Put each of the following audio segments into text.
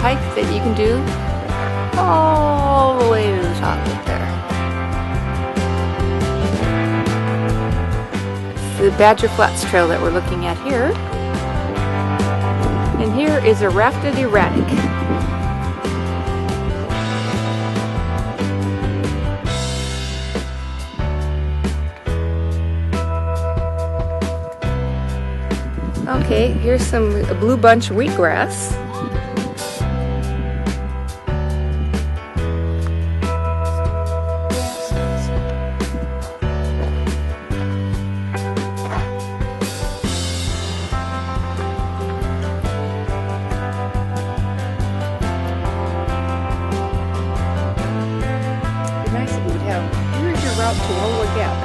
hike that you can do all the way to the top up there. It's the Badger Flats Trail that we're looking at here. And here is a rafted erratic. Okay, here's some blue bunch wheatgrass. It'd be nice if we would have, here's your route to Wallula Gap.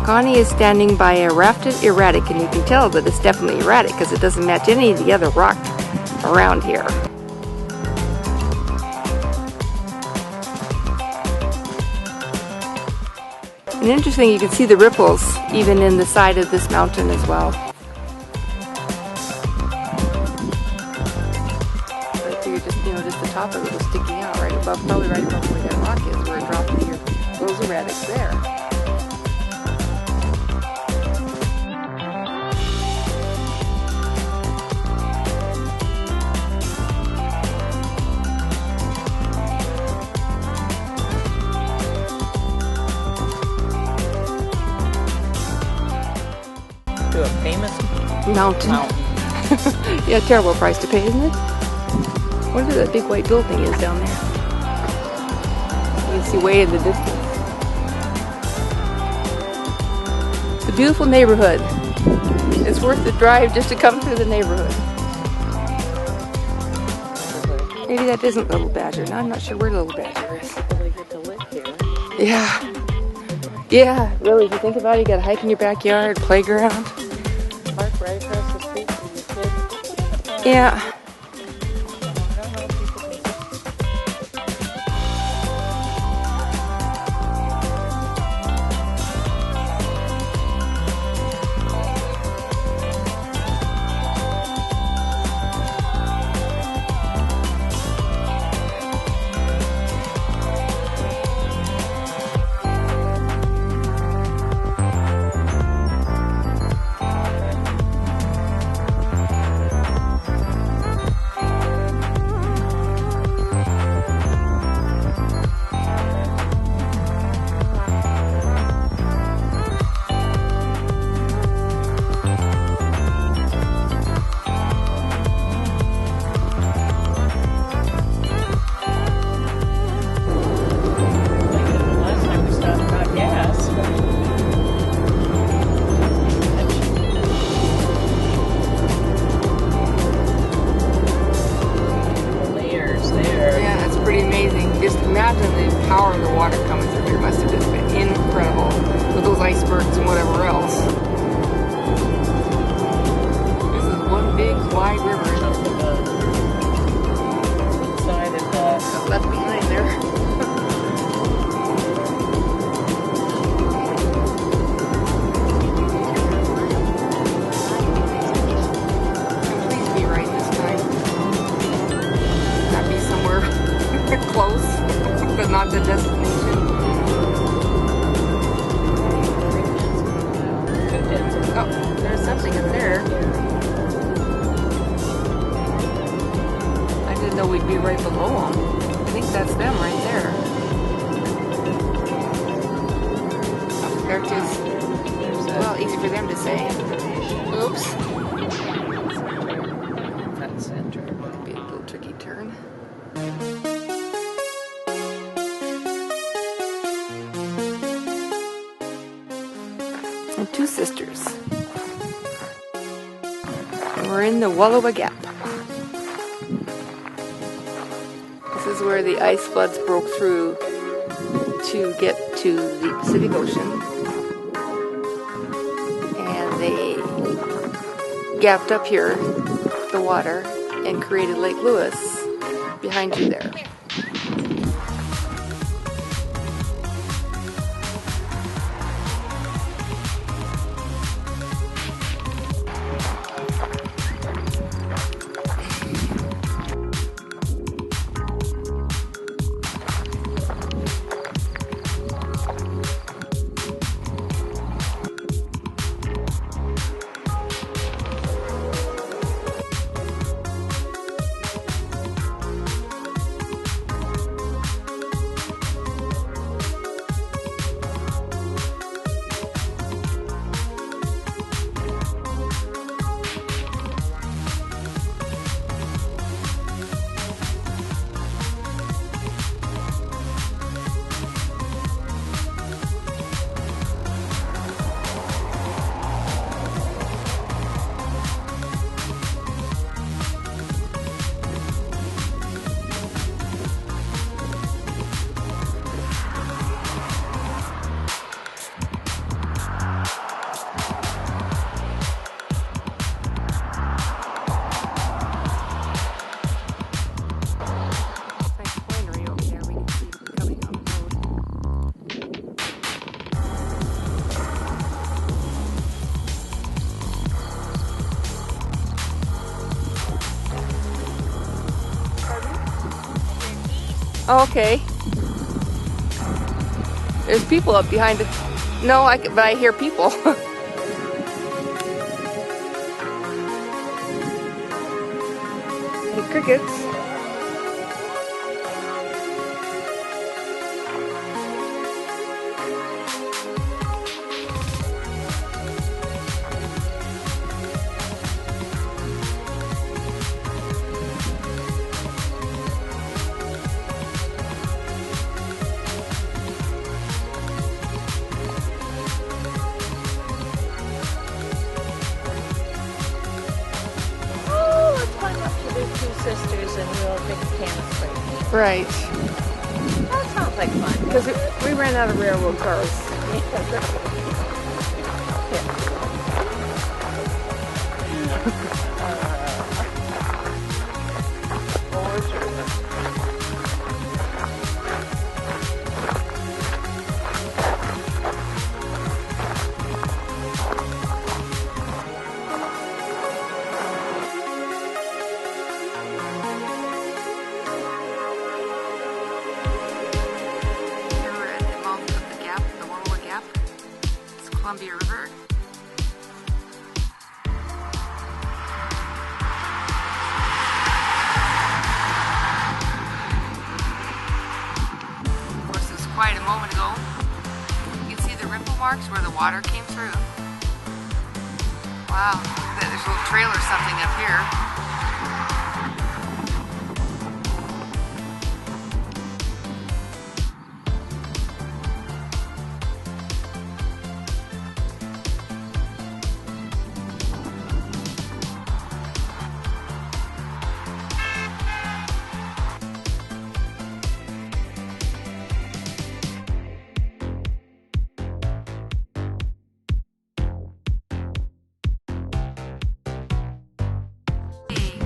Connie is standing by a rafted erratic, and you can tell that it's definitely erratic because it doesn't match any of the other rock around here. And interesting, you can see the ripples even in the side of this mountain as well. Right there, just the top of it was sticking out right above, probably right above where that rock is, where it dropped here. Those erratics there. To a famous mountain. Yeah, terrible price to pay, isn't it? Wonder that big white building is down there. You can see way in the distance. It's a beautiful neighborhood. It's worth the drive just to come through the neighborhood. Maybe that isn't Little Badger. Now I'm not sure where Little Badger is. People get to live here. Yeah. Yeah, really, if you think about it, you got a hike in your backyard, playground. Park right across the street from your kids. Yeah. destination. Oh, there's something up there. I didn't know we'd be right below them. I think that's them right there. They're just, well, easy for them to say. Oops. Front center. Might be a little tricky turn. And two sisters. And we're in the Wallula Gap. This is where the ice floods broke through to get to the Pacific Ocean. And they gapped up here the water and created Lake Lewis behind you there. Oh, okay. There's people up behind it. No, but I hear people. And crickets. Sisters and we'll take a can of spray paint. Right. That sounds like fun. Because we ran out of railroad cars. Columbia River. Of course, it was quiet a moment ago. You can see the ripple marks where the water came through. Wow, there's a little trail or something up here.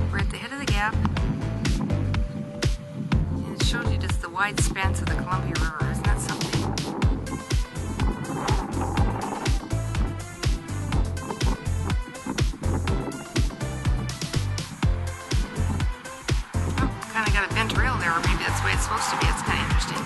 We're at the head of the gap, and it shows you just the wide spans of the Columbia River. Isn't that something? Oh, kind of got a bent rail there, or maybe that's the way it's supposed to be. It's kind of interesting.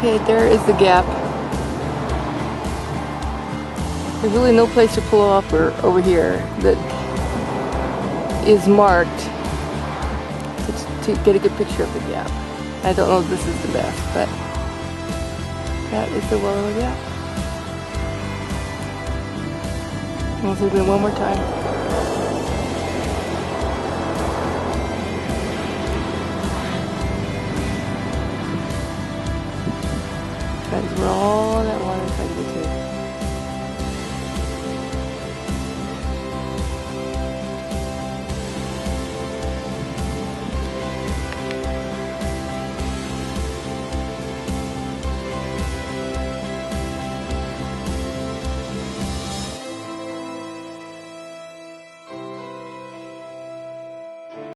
Okay, there is the gap. There's really no place to pull off or over here that is marked to get a good picture of the gap. I don't know if this is the best, but that is the Wallula Gap. I'll zoom in one more time. That is where all that water is going to get to.